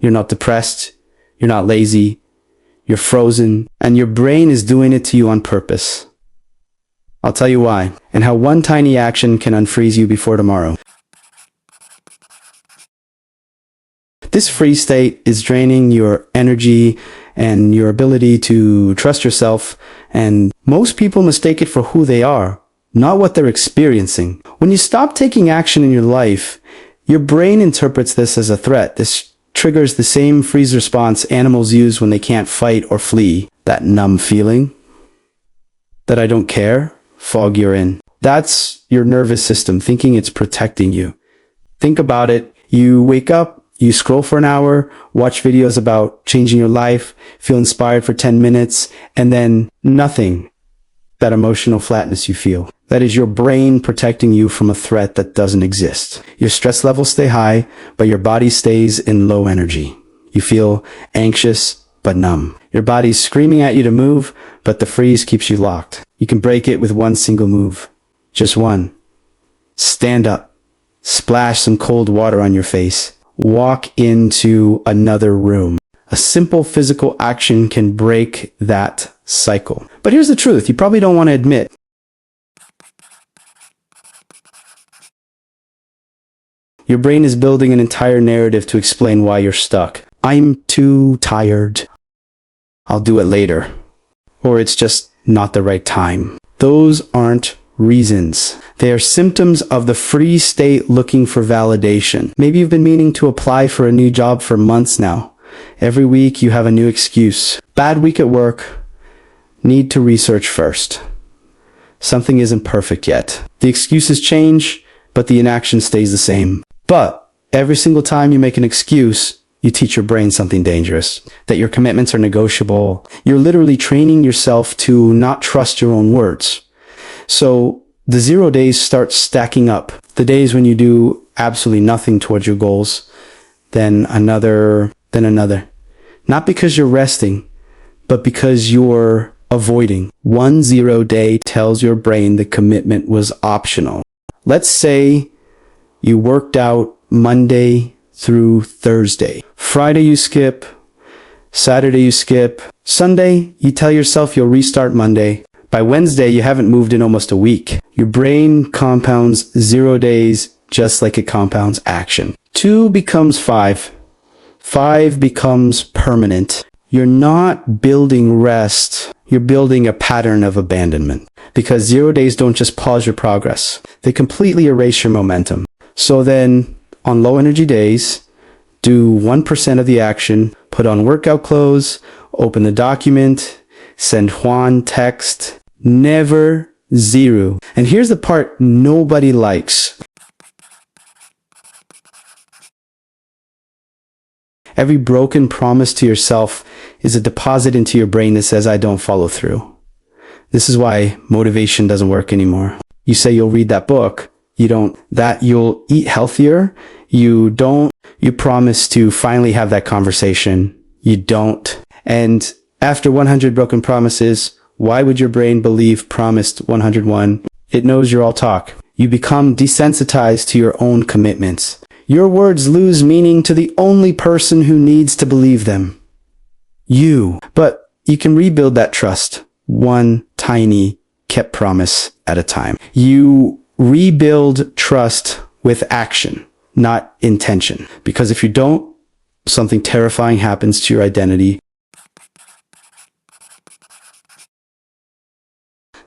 You're not depressed. You're not lazy. You're frozen. And your brain is doing it to you on purpose. I'll tell you why, and how one tiny action can unfreeze you before tomorrow. This freeze state is draining your energy and your ability to trust yourself, and most people mistake it for who they are, not what they're experiencing. When you stop taking action in your life, your brain interprets this as a threat. This triggers the same freeze response animals use when they can't fight or flee. That numb feeling, that I don't care, fog you're in. That's your nervous system thinking it's protecting you. Think about it. You wake up, you scroll for an hour, watch videos about changing your life, feel inspired for 10 minutes, and then nothing. That emotional flatness you feel. That is your brain protecting you from a threat that doesn't exist. Your stress levels stay high, but your body stays in low energy. You feel anxious, but numb. Your body's screaming at you to move, but the freeze keeps you locked. You can break it with one single move. Just one. Stand up. Splash some cold water on your face. Walk into another room. A simple physical action can break that cycle. But here's the truth you probably don't want to admit. Your brain is building an entire narrative to explain why you're stuck. I'm too tired. I'll do it later. Or it's just not the right time. Those aren't reasons. They are symptoms of the freeze state looking for validation. Maybe you've been meaning to apply for a new job for months now. Every week you have a new excuse. Bad week at work. Need to research first. Something isn't perfect yet. The excuses change, but the inaction stays the same. But every single time you make an excuse, you teach your brain something dangerous, that your commitments are negotiable. You're literally training yourself to not trust your own words. So the 0 days start stacking up. The days when you do absolutely nothing towards your goals, then another. Not because you're resting, but because you're avoiding. 1 0 day tells your brain the commitment was optional. Let's say you worked out Monday through Thursday. Friday you skip. Saturday you skip. Sunday you tell yourself you'll restart Monday. By Wednesday you haven't moved in almost a week. Your brain compounds 0 days just like it compounds action. 2 becomes 5. 5 becomes permanent. You're not building rest. You're building a pattern of abandonment. Because 0 days don't just pause your progress. They completely erase your momentum. So then, on low energy days, do 1% of the action, put on workout clothes, open the document, send Juan text, never 0. And here's the part nobody likes. Every broken promise to yourself is a deposit into your brain that says, I don't follow through. This is why motivation doesn't work anymore. You say you'll read that book. You don't. That you'll eat healthier. You don't. You promise to finally have that conversation. You don't. And after 100 broken promises, why would your brain believe promised 101? It knows you're all talk. You become desensitized to your own commitments. Your words lose meaning to the only person who needs to believe them. You. But you can rebuild that trust, one tiny kept promise at a time. You rebuild trust with action, not intention. Because if you don't, something terrifying happens to your identity.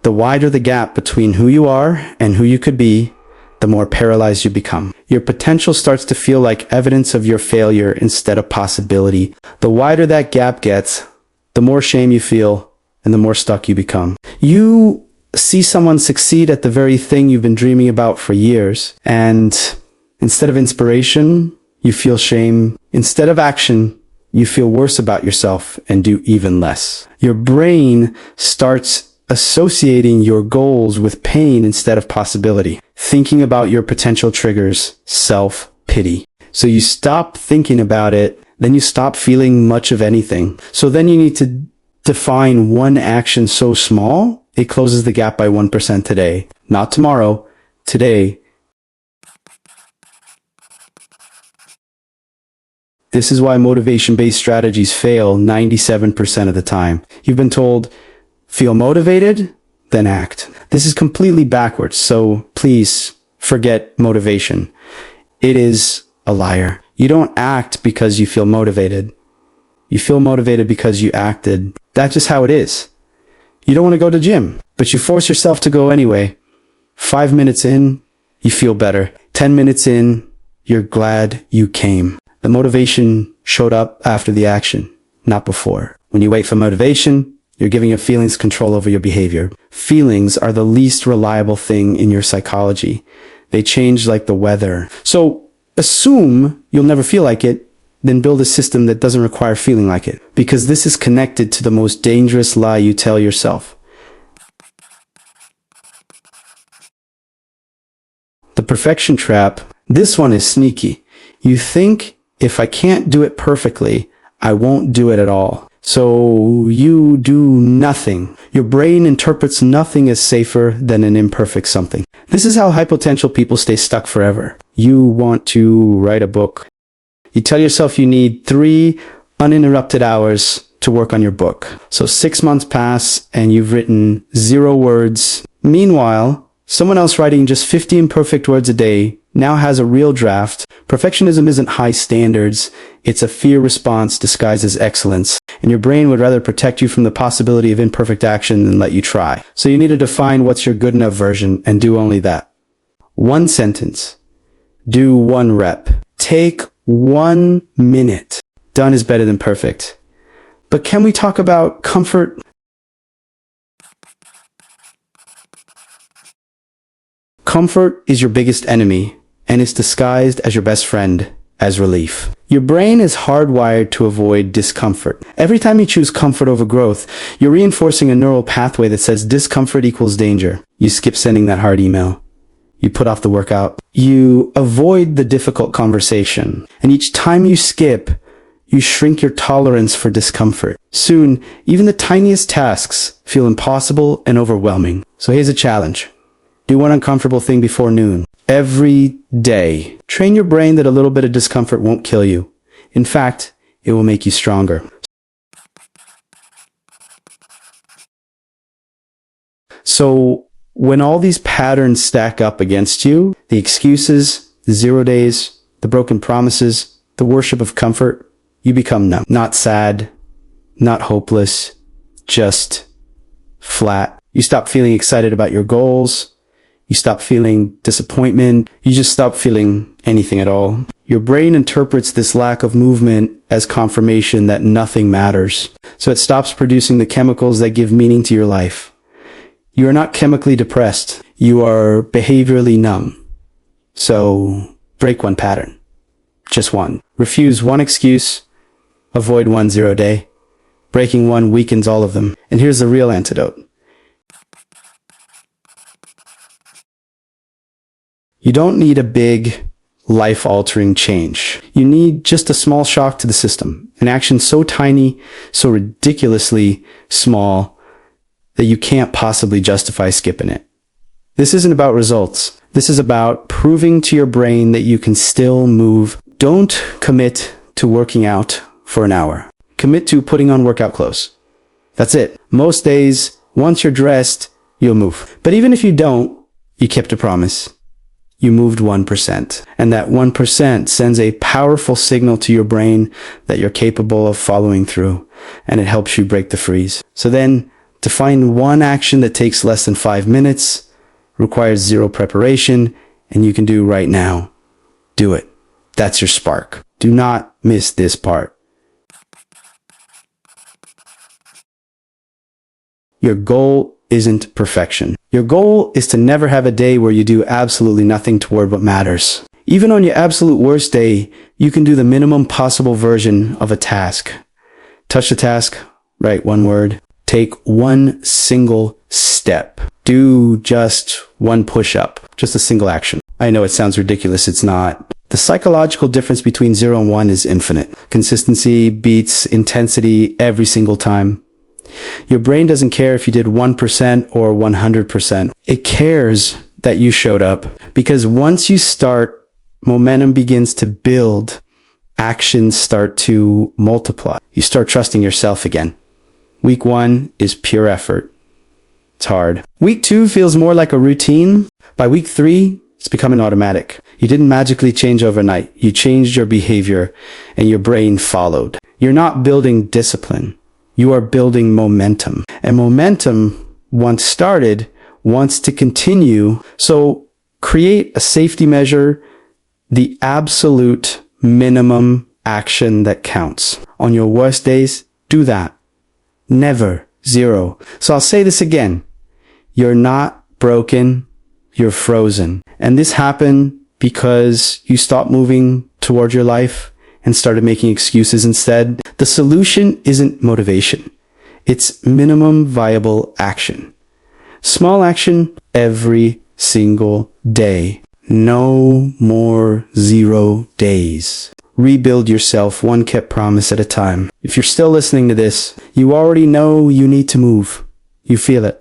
The wider the gap between who you are and who you could be, the more paralyzed you become. Your potential starts to feel like evidence of your failure instead of possibility. The wider that gap gets, the more shame you feel and the more stuck you become. You see someone succeed at the very thing you've been dreaming about for years, and instead of inspiration, you feel shame. Instead of action, you feel worse about yourself and do even less. Your brain starts associating your goals with pain instead of possibility. Thinking about your potential triggers self-pity. So you stop thinking about it, then you stop feeling much of anything. So then you need to define one action so small, it closes the gap by 1% today. Not tomorrow, today. This is why motivation-based strategies fail 97% of the time. You've been told, feel motivated, then act. This is completely backwards, so please forget motivation. It is a liar. You don't act because you feel motivated. You feel motivated because you acted. That's just how it is. You don't want to go to the gym, but you force yourself to go anyway. 5 minutes in, you feel better. 10 minutes in, you're glad you came. The motivation showed up after the action, not before. When you wait for motivation, you're giving your feelings control over your behavior. Feelings are the least reliable thing in your psychology. They change like the weather. So assume you'll never feel like it, then build a system that doesn't require feeling like it. Because this is connected to the most dangerous lie you tell yourself. The perfection trap. This one is sneaky. You think, if I can't do it perfectly, I won't do it at all. So you do nothing. Your brain interprets nothing as safer than an imperfect something. This is how high potential people stay stuck forever. You want to write a book. You tell yourself you need 3 uninterrupted hours to work on your book. So 6 months pass and you've written 0 words. Meanwhile, someone else writing just 50 imperfect words a day now has a real draft. Perfectionism isn't high standards. It's a fear response disguised as excellence. And your brain would rather protect you from the possibility of imperfect action than let you try. So you need to define what's your good enough version and do only that. 1 sentence. Do 1 rep. Take 1 minute. Done is better than perfect. But can we talk about comfort? Comfort is your biggest enemy, and it's disguised as your best friend, as relief. Your brain is hardwired to avoid discomfort. Every time you choose comfort over growth, you're reinforcing a neural pathway that says discomfort equals danger. You skip sending that hard email. You put off the workout. You avoid the difficult conversation. And each time you skip, you shrink your tolerance for discomfort. Soon, even the tiniest tasks feel impossible and overwhelming. So here's a challenge. Do 1 uncomfortable thing before noon. Every day. Train your brain that a little bit of discomfort won't kill you. In fact, it will make you stronger. So, when all these patterns stack up against you, the excuses, the 0 days, the broken promises, the worship of comfort, you become numb. Not sad, not hopeless, just flat. You stop feeling excited about your goals. You stop feeling disappointment. You just stop feeling anything at all. Your brain interprets this lack of movement as confirmation that nothing matters. So it stops producing the chemicals that give meaning to your life. You are not chemically depressed. You are behaviorally numb. So break 1 pattern. Just 1. Refuse 1 excuse. Avoid 1 0 day. Breaking 1 weakens all of them. And here's the real antidote. You don't need a big, life-altering change. You need just a small shock to the system. An action so tiny, so ridiculously small, that you can't possibly justify skipping it. This isn't about results. This is about proving to your brain that you can still move. Don't commit to working out for an hour. Commit to putting on workout clothes. That's it. Most days, once you're dressed, you'll move. But even if you don't, you kept a promise. You moved 1%. And that 1% sends a powerful signal to your brain that you're capable of following through. And it helps you break the freeze. So then, to find 1 action that takes less than 5 minutes, requires 0 preparation, and you can do right now. Do it. That's your spark. Do not miss this part. Your goal isn't perfection. Your goal is to never have a day where you do absolutely nothing toward what matters. Even on your absolute worst day, you can do the minimum possible version of a task. Touch the task, write 1 word, take 1 single step. Do just 1 push-up, just a single action. I know it sounds ridiculous, it's not. The psychological difference between 0 and 1 is infinite. Consistency beats intensity every single time. Your brain doesn't care if you did 1% or 100%. It cares that you showed up. Because once you start, momentum begins to build. actions start to multiply. You start trusting yourself again. Week 1 is pure effort. It's hard. Week 2 feels more like a routine. By week 3, it's becoming automatic. You didn't magically change overnight. You changed your behavior and your brain followed. You're not building discipline. You are building momentum. And momentum, once started, wants to continue. So create a safety measure, the absolute minimum action that counts. On your worst days, do that. Never 0. So I'll say this again. You're not broken. You're frozen. And this happened because you stopped moving toward your life and started making excuses instead. The solution isn't motivation. It's minimum viable action. Small action every single day. No more 0 days. Rebuild yourself one kept promise at a time. If you're still listening to this, you already know you need to move. You feel it.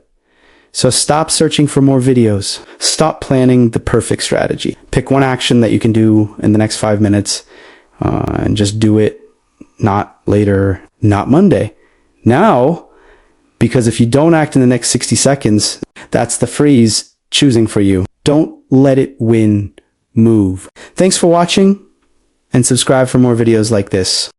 So stop searching for more videos. Stop planning the perfect strategy. Pick one action that you can do in the next 5 minutes and just do it. Not later, not Monday. Now, because if you don't act in the next 60 seconds, that's the freeze choosing for you. Don't let it win. Move. Thanks for watching and subscribe for more videos like this.